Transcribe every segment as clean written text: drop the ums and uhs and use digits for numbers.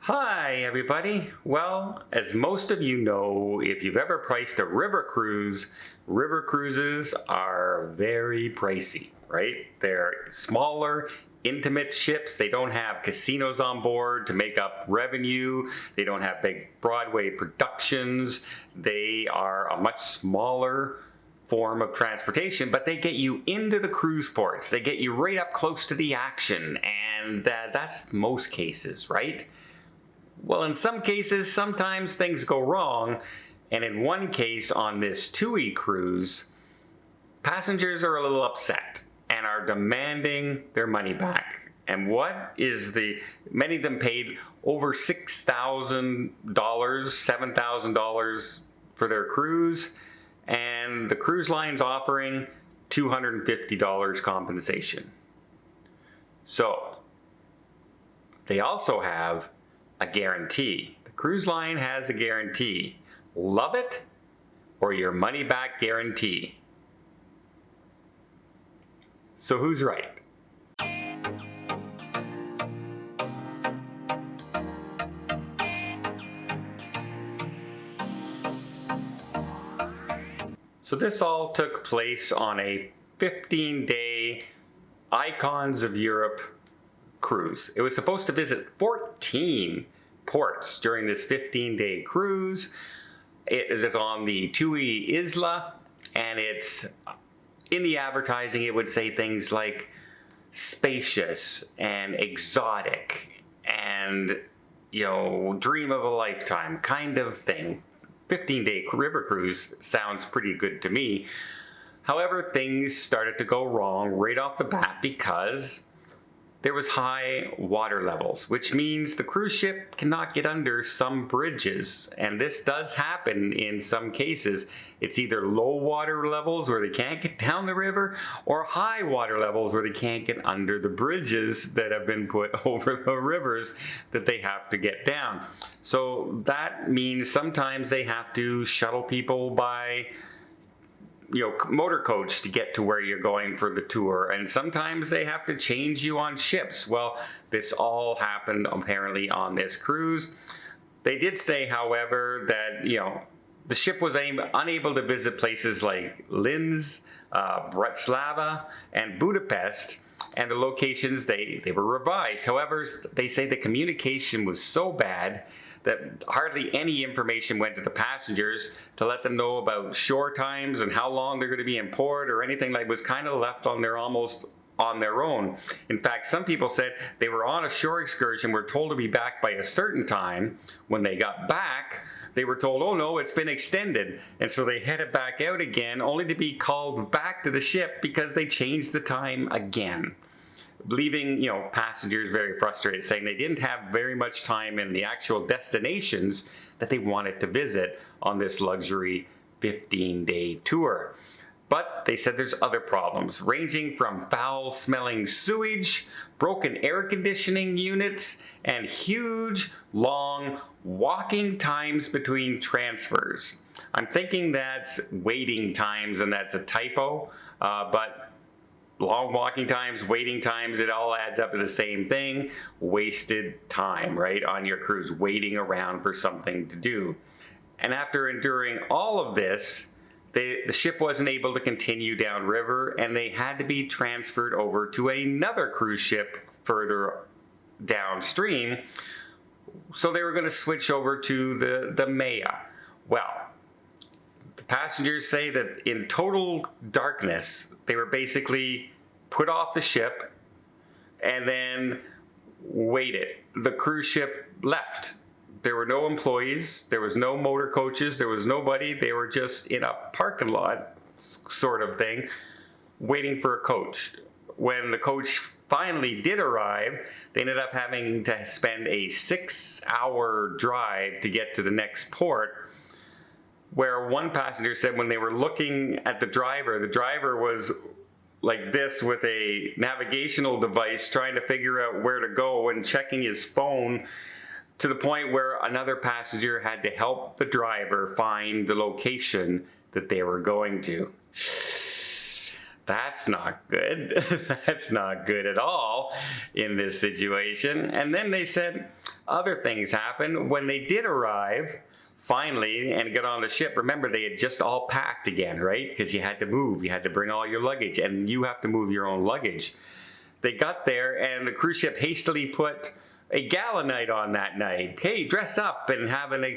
Hi everybody. Well, as most of you know, if you've ever priced a river cruise, river cruises are very pricey, right? They're smaller, intimate ships. They don't have casinos on board to make up revenue. They don't have big Broadway productions. They are a much smaller form of transportation, but they get you into the cruise ports. They get you right up close to the action, and that's most cases, right? Well, in some cases, sometimes things go wrong, and in one case on this TUI cruise, passengers are a little upset and are demanding their money back. And many of them paid over $6,000, $7,000 for their cruise, and the cruise line's offering $250 compensation. So, they also have a guarantee. The cruise line has a guarantee. Love it or your money back guarantee. So who's right? So this all took place on a 15-day Icons of Europe cruise. It was supposed to visit 14 ports during this 15-day cruise. It is on the TUI Isla, and it's in the advertising it would say things like spacious and exotic and, you know, dream of a lifetime kind of thing. 15-day river cruise sounds pretty good to me. However, things started to go wrong right off the bat because there was high water levels, which means the cruise ship cannot get under some bridges. And this does happen in some cases. It's either low water levels where they can't get down the river, or high water levels where they can't get under the bridges that have been put over the rivers that they have to get down. So that means sometimes they have to shuttle people by motor coach to get to where you're going for the tour, and sometimes they have to change you on ships. Well, this all happened apparently on this cruise. They did say, however, that the ship was unable to visit places like Linz, Bratislava, and Budapest, and the locations they were revised. However, they say the communication was so bad that hardly any information went to the passengers to let them know about shore times and how long they're going to be in port or anything. Like, was kind of left almost on their own. In fact, some people said they were on a shore excursion, were told to be back by a certain time. When they got back, they were told, oh no, it's been extended. And so they headed back out again, only to be called back to the ship because they changed the time again, leaving passengers very frustrated, saying they didn't have very much time in the actual destinations that they wanted to visit on this luxury 15-day tour. But they said there's other problems, ranging from foul-smelling sewage, broken air conditioning units, and huge, long walking times between transfers. I'm thinking that's waiting times, and that's a typo, but long walking times, waiting times, it all adds up to the same thing. Wasted time, right, on your cruise, waiting around for something to do. And after enduring all of this, the ship wasn't able to continue downriver, and they had to be transferred over to another cruise ship further downstream. So they were going to switch over to the Maya. Well, the passengers say that in total darkness, they were basically put off the ship and then waited. The cruise ship left. There were no employees, there was no motor coaches, there was nobody. They were just in a parking lot sort of thing, waiting for a coach. When the coach finally did arrive, they ended up having to spend a 6-hour drive to get to the next port, where one passenger said when they were looking at the driver was like this with a navigational device trying to figure out where to go and checking his phone, to the point where another passenger had to help the driver find the location that they were going to. that's not good. That's not good at all in this situation. And then they said other things happened. When they did arrive, finally, and get on the ship, remember they had just all packed again, right? Because you had to move. You had to bring all your luggage, and you have to move your own luggage. They got there, and the cruise ship hastily put a gala night on that night. Hey, dress up and have an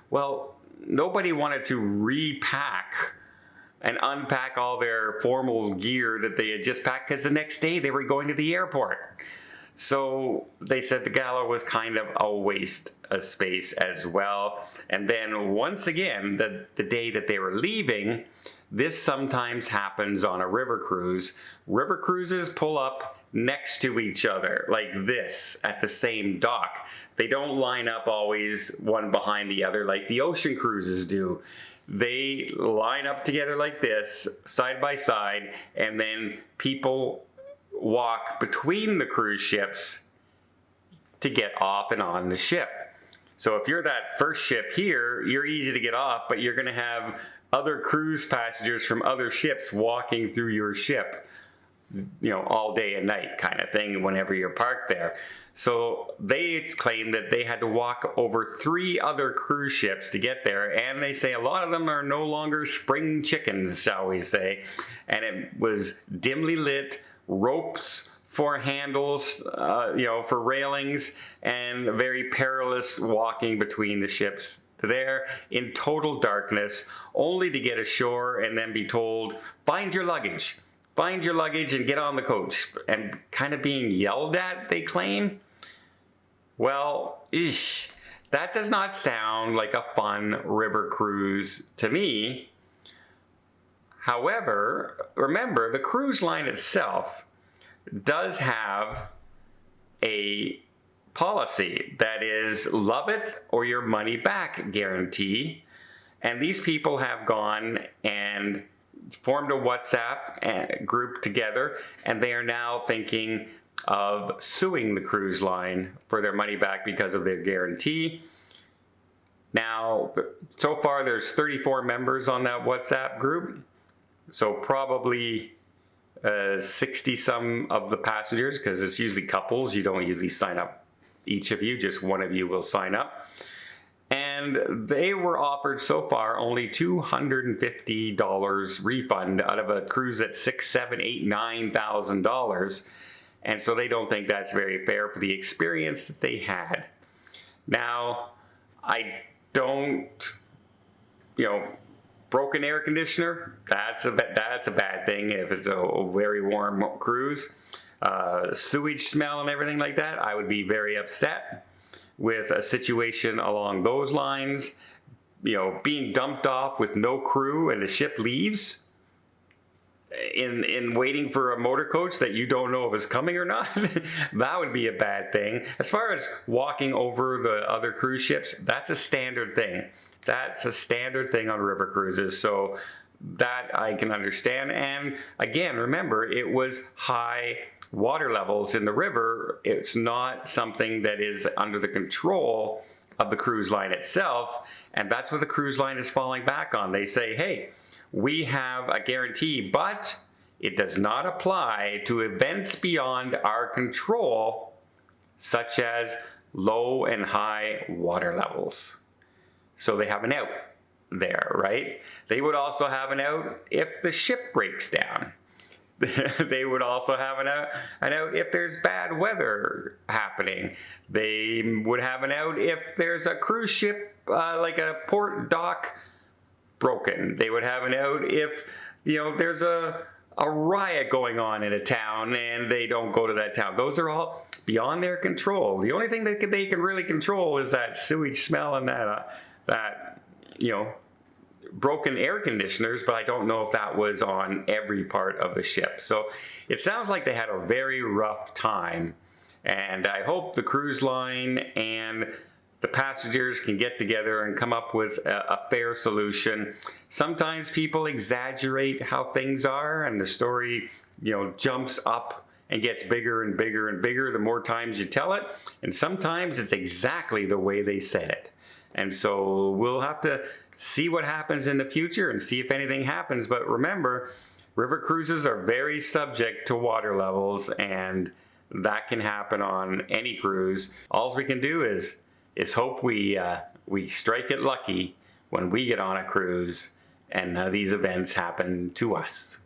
well, nobody wanted to repack and unpack all their formal gear that they had just packed, because the next day they were going to the airport. So they said the gala was kind of a waste of space as well. And then once again, the day that they were leaving, this sometimes happens on a river cruise. River cruises pull up next to each other like this at the same dock. They don't line up always one behind the other like the ocean cruises do. They line up together like this, side by side, and then people walk between the cruise ships to get off and on the ship. So if you're that first ship here, you're easy to get off, but you're going to have other cruise passengers from other ships walking through your ship, you know, all day and night kind of thing whenever you're parked there. So they claim that they had to walk over 3 other cruise ships to get there, and they say a lot of them are no longer spring chickens, shall we say. And it was dimly lit, ropes for handles, you know, for railings, and very perilous walking between the ships there in total darkness, only to get ashore and then be told, find your luggage. Find your luggage and get on the coach. And kind of being yelled at, they claim. Well, that does not sound like a fun river cruise to me. However, remember, the cruise line itself does have a policy that is love it or your money back guarantee. And these people have gone and formed a WhatsApp group together, and they are now thinking of suing the cruise line for their money back because of their guarantee. Now, so far there's 34 members on that WhatsApp group, so probably 60 some of the passengers, because it's usually couples. You don't usually sign up each of you, just one of you will sign up. And they were offered so far only $250 refund out of a cruise at $6,000, $7,000, $8,000, $9,000. And so they don't think that's very fair for the experience that they had. Now, I don't, you know, broken air conditioner, that's a bad thing if it's a very warm cruise. Sewage smell and everything like that, I would be very upset with a situation along those lines. You know, being dumped off with no crew and the ship leaves in waiting for a motor coach that you don't know if it's coming or not, that would be a bad thing. As far as walking over the other cruise ships, that's a standard thing. That's a standard thing on river cruises, so that I can understand. And again, remember, it was high water levels in the river. It's not something that is under the control of the cruise line itself, and that's what the cruise line is falling back on. They say, hey, we have a guarantee, but it does not apply to events beyond our control, such as low and high water levels. So they have an out there, right? They would also have an out if the ship breaks down. They would also have an out if there's bad weather happening. They would have an out if there's a cruise ship, like a port dock, broken. They would have an out if, you know, there's a riot going on in a town and they don't go to that town. Those are all beyond their control. The only thing that they can really control is that sewage smell and that you know, broken air conditioners, but I don't know if that was on every part of the ship. So it sounds like they had a very rough time, and I hope the cruise line and the passengers can get together and come up with a fair solution. Sometimes people exaggerate how things are, and the story, you know, jumps up and gets bigger and bigger and bigger the more times you tell it, and sometimes it's exactly the way they said it. And so we'll have to see what happens in the future and see if anything happens. But remember, River cruises are very subject to water levels, and that can happen on any cruise. All we can do is hope we strike it lucky when we get on a cruise and these events happen to us.